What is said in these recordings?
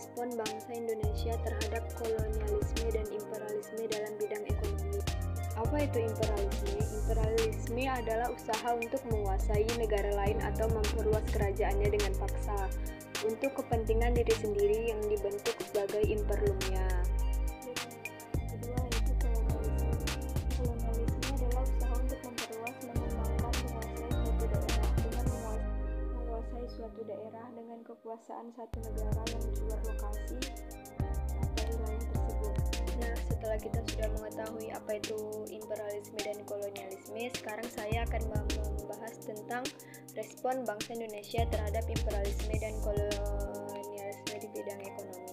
Respon bangsa Indonesia terhadap kolonialisme dan imperialisme dalam bidang ekonomi. Apa itu imperialisme? Imperialisme adalah usaha untuk menguasai negara lain atau memperluas kerajaannya dengan paksa untuk kepentingan diri sendiri yang dibentuk sebagai imperlumnya. Kedua yaitu kolonialisme. Kolonialisme adalah usaha untuk memperluas, mengembangkan, menguasai suatu daerah dengan kekuasaan satu negara yang di luar lokasi atau wilayah tersebut. Nah, setelah kita sudah mengetahui apa itu imperialisme dan kolonialisme, sekarang saya akan membahas tentang respon bangsa Indonesia terhadap imperialisme dan kolonialisme di bidang ekonomi.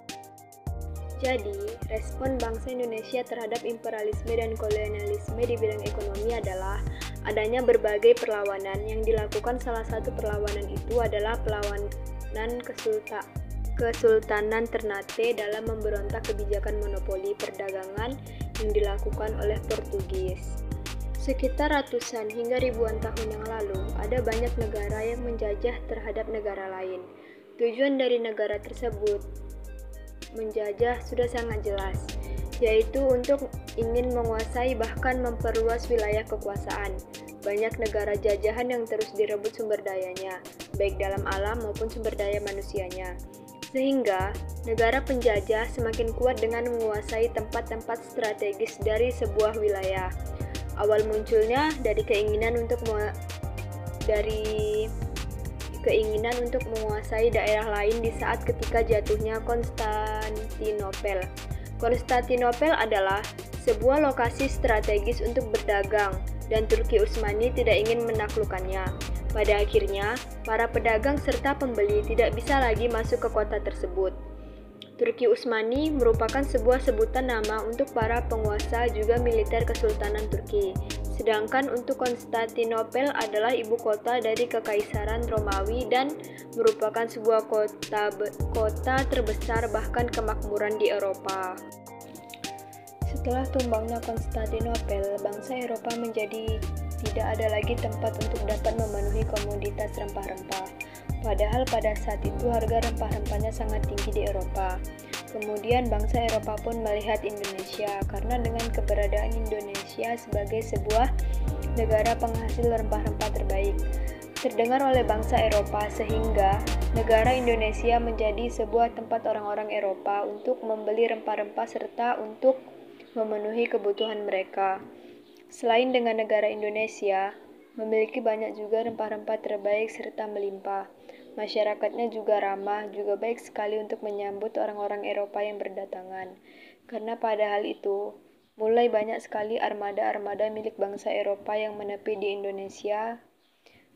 Jadi, respon bangsa Indonesia terhadap imperialisme dan kolonialisme di bidang ekonomi adalah adanya berbagai perlawanan. Yang dilakukan salah satu perlawanan itu adalah perlawanan Kesultanan Ternate dalam memberontak kebijakan monopoli perdagangan yang dilakukan oleh Portugis. Sekitar ratusan hingga ribuan tahun yang lalu, ada banyak negara yang menjajah terhadap negara lain. Tujuan dari negara tersebut menjajah sudah sangat jelas, yaitu untuk ingin menguasai bahkan memperluas wilayah kekuasaan. Banyak negara jajahan yang terus direbut sumber dayanya, baik dalam alam maupun sumber daya manusianya. Sehingga, negara penjajah semakin kuat dengan menguasai tempat-tempat strategis dari sebuah wilayah. Awal munculnya dari keinginan untuk menguasai daerah lain di saat ketika jatuhnya Konstantinopel. Konstantinopel adalah sebuah lokasi strategis untuk berdagang, dan Turki Utsmani tidak ingin menaklukkannya. Pada akhirnya, para pedagang serta pembeli tidak bisa lagi masuk ke kota tersebut. Turki Utsmani merupakan sebuah sebutan nama untuk para penguasa juga militer Kesultanan Turki. Sedangkan untuk Konstantinopel adalah ibu kota dari Kekaisaran Romawi dan merupakan sebuah kota terbesar bahkan kemakmuran di Eropa. Setelah tumbangnya Konstantinopel, bangsa Eropa menjadi tidak ada lagi tempat untuk dapat memenuhi komoditas rempah-rempah. Padahal pada saat itu harga rempah-rempahnya sangat tinggi di Eropa. Kemudian bangsa Eropa pun melihat Indonesia karena dengan keberadaan Indonesia sebagai sebuah negara penghasil rempah-rempah terbaik terdengar oleh bangsa Eropa, sehingga negara Indonesia menjadi sebuah tempat orang-orang Eropa untuk membeli rempah-rempah serta untuk memenuhi kebutuhan mereka. Selain dengan negara Indonesia, memiliki banyak juga rempah-rempah terbaik serta melimpah. Masyarakatnya juga ramah, juga baik sekali untuk menyambut orang-orang Eropa yang berdatangan. Karena pada hal itu, mulai banyak sekali armada-armada milik bangsa Eropa yang menepi di Indonesia.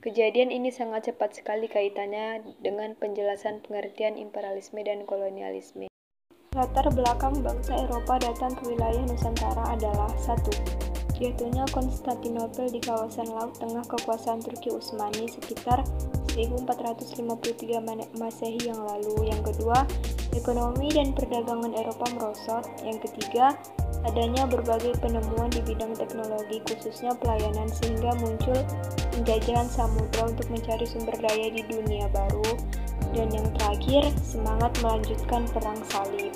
Kejadian ini sangat cepat sekali kaitannya dengan penjelasan pengertian imperialisme dan kolonialisme. Latar belakang bangsa Eropa datang ke wilayah Nusantara adalah 1. Jatuhnya Konstantinopel di kawasan Laut Tengah kekuasaan Turki Utsmani sekitar 1453 Masehi yang lalu. Yang kedua, ekonomi dan perdagangan Eropa merosot. Yang ketiga, adanya berbagai penemuan di bidang teknologi khususnya pelayanan sehingga muncul penjajahan samudra untuk mencari sumber daya di dunia baru. Dan yang terakhir, semangat melanjutkan perang salib.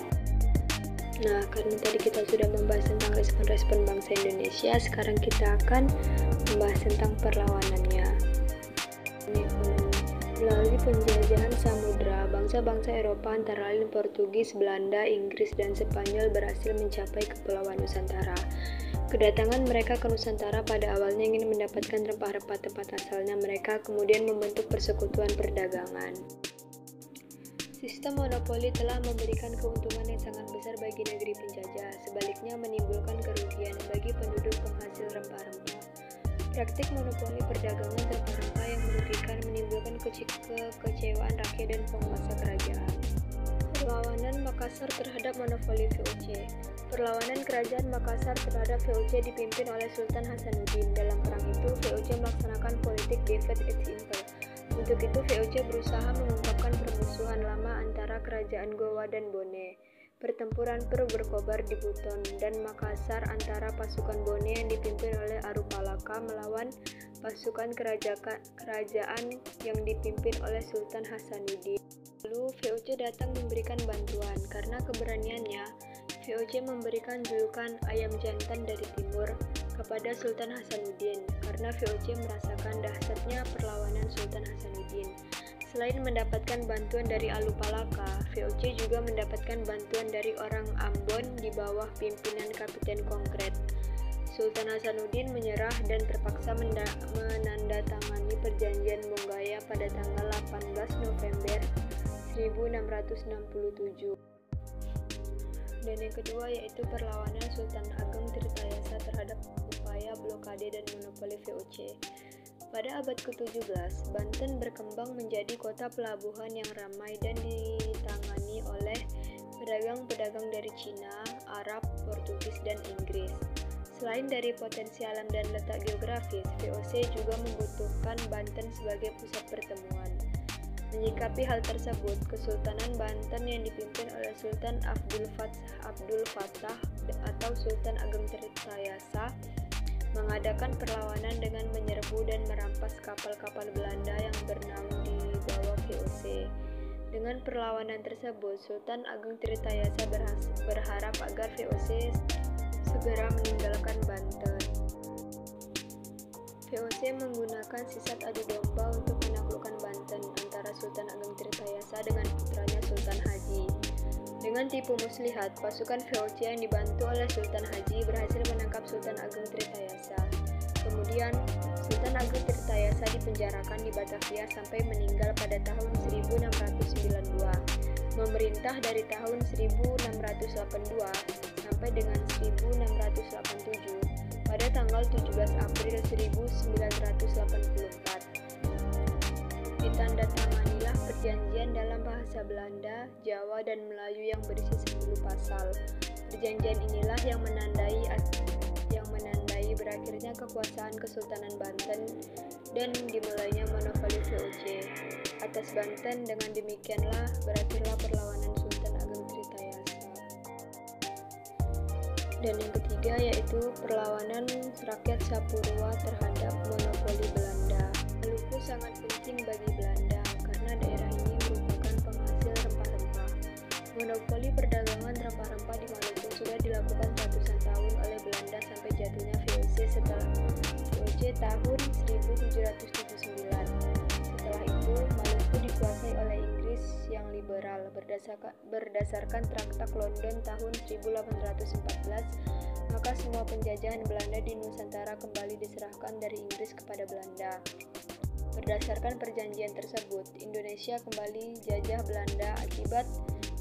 Nah, karena tadi kita sudah membahas tentang respon-respon bangsa Indonesia, sekarang kita akan membahas tentang perlawanannya. Melalui penjajahan samudra, bangsa-bangsa Eropa antara lain Portugis, Belanda, Inggris, dan Spanyol berhasil mencapai Kepulauan Nusantara. Kedatangan mereka ke Nusantara pada awalnya ingin mendapatkan rempah-rempah tempat asalnya mereka, kemudian membentuk persekutuan perdagangan. Sistem monopoli telah memberikan keuntungan yang sangat besar bagi negeri penjajah, sebaliknya menimbulkan kerugian bagi penduduk penghasil rempah-rempah. Praktik monopoli perdagangan rempah-rempah yang merugikan menimbulkan kekecewaan rakyat dan penguasa kerajaan. Perlawanan Makassar terhadap monopoli VOC. Perlawanan kerajaan Makassar terhadap VOC dipimpin oleh Sultan Hasanuddin. Dalam perang itu, VOC melaksanakan politik divide et impera. Untuk itu, VOC berusaha mengungkapkan permusuhan lama antara kerajaan Gowa dan Bone. Pertempuran berkobar di Buton dan Makassar antara pasukan Bone yang dipimpin oleh Arupalaka melawan pasukan kerajaan yang dipimpin oleh Sultan Hasanuddin. Lalu VOC VOC datang memberikan bantuan. Karena keberaniannya, VOC memberikan julukan ayam jantan dari timur kepada Sultan Hasanuddin karena VOC merasakan dahsyatnya perlawanan Sultan Hasanuddin. Selain mendapatkan bantuan dari Alupalaka, VOC juga mendapatkan bantuan dari orang Ambon di bawah pimpinan Kapiten Konkret. Sultan Hasanuddin menyerah dan terpaksa menandatangani perjanjian Monggaya pada tanggal 18 November 1667. Dan yang kedua yaitu perlawanan Sultan Ageng Tirtayasa terhadap upaya blokade dan monopoli VOC. Pada abad ke-17, Banten berkembang menjadi kota pelabuhan yang ramai dan ditangani oleh pedagang-pedagang dari Cina, Arab, Portugis, dan Inggris. Selain dari potensi alam dan letak geografis, VOC juga membutuhkan Banten sebagai pusat pertemuan. Menyikapi hal tersebut, Kesultanan Banten yang dipimpin oleh Sultan Abdul Fattah atau Sultan Ageng Tirtayasa mengadakan perlawanan dengan menyerbu dan merampas kapal-kapal Belanda yang bernaung di bawah VOC. Dengan perlawanan tersebut, Sultan Ageng Tirtayasa berharap agar VOC segera meninggalkan Banten. VOC menggunakan sisat adu domba untuk menaklukkan Banten antara Sultan Ageng Tirtayasa dengan putranya Sultan Haji. Dengan tipu muslihat, pasukan VOC yang dibantu oleh Sultan Haji berhasil menangkap Sultan Ageng Tirtayasa. Kemudian, Sultan Ageng Tirtayasa dipenjarakan di Batavia sampai meninggal pada tahun 1692. Memerintah dari tahun 1682 sampai dengan 1687. Pada tanggal 17 April 1984, ditandatanganilah perjanjian dalam bahasa Belanda, Jawa, dan Melayu yang berisi 10 pasal. Perjanjian inilah yang menandai berakhirnya kekuasaan Kesultanan Banten dan dimulainya monopoli VOC atas Banten. Dengan demikianlah berakhirlah perlawanan Sultan Ageng Tirtayasa. Dan yang ketiga yaitu perlawanan rakyat Sapurua terhadap monopoli Belanda. Maluku sangat penting bagi Belanda karena daerah ini merupakan penghasil rempah-rempah. Monopoli perdagangan rempah-rempah di Maluku sudah dilakukan ratusan tahun oleh Belanda sampai jatuhnya VOC setelah VOC tahun 1779. Setelah itu, Maluku dikuasai oleh Inggris yang liberal berdasarkan Traktat London tahun 1814, maka semua penjajahan Belanda di Nusantara kembali diserahkan dari Inggris kepada Belanda. Berdasarkan perjanjian tersebut, Indonesia kembali jajah Belanda akibat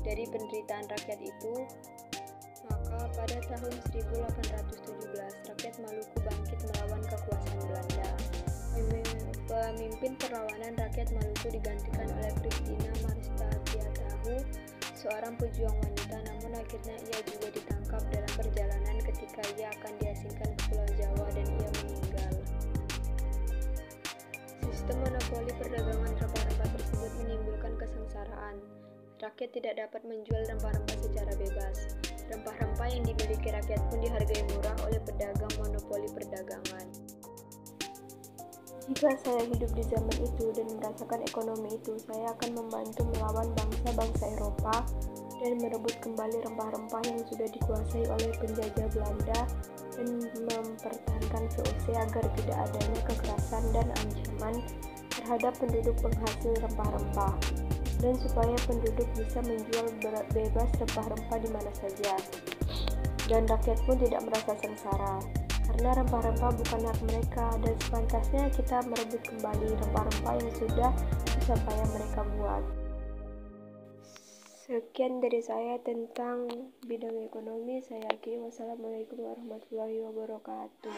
dari penderitaan rakyat itu. Maka pada tahun 1817, rakyat Maluku bangkit melawan kekuasaan Belanda. Pemimpin perlawanan rakyat Maluku digantikan oleh Christina Marista Tiatahu, seorang pejuang wanita, namun akhirnya ia juga ditangkap dalam perjalanan ketika ia akan diasingkan ke Pulau Jawa dan ia meninggal. Sistem monopoli perdagangan rempah-rempah tersebut menimbulkan kesengsaraan. Rakyat tidak dapat menjual rempah-rempah secara bebas. Rempah-rempah yang dimiliki rakyat pun dihargai murah oleh pedagang monopoli perdagangan. Jika saya hidup di zaman itu dan merasakan ekonomi itu, saya akan membantu melawan bangsa-bangsa Eropa dan merebut kembali rempah-rempah yang sudah dikuasai oleh penjajah Belanda dan mempertahankan VOC agar tidak adanya kekerasan dan ancaman terhadap penduduk penghasil rempah-rempah, dan supaya penduduk bisa menjual bebas rempah-rempah di mana saja, dan rakyat pun tidak merasa sengsara. Karena rempah-rempah bukan hak mereka, dan sepantasnya kita merebut kembali rempah-rempah yang sudah susah mereka buat. Sekian dari saya tentang bidang ekonomi. Saya akhiri. Wassalamualaikum warahmatullahi wabarakatuh.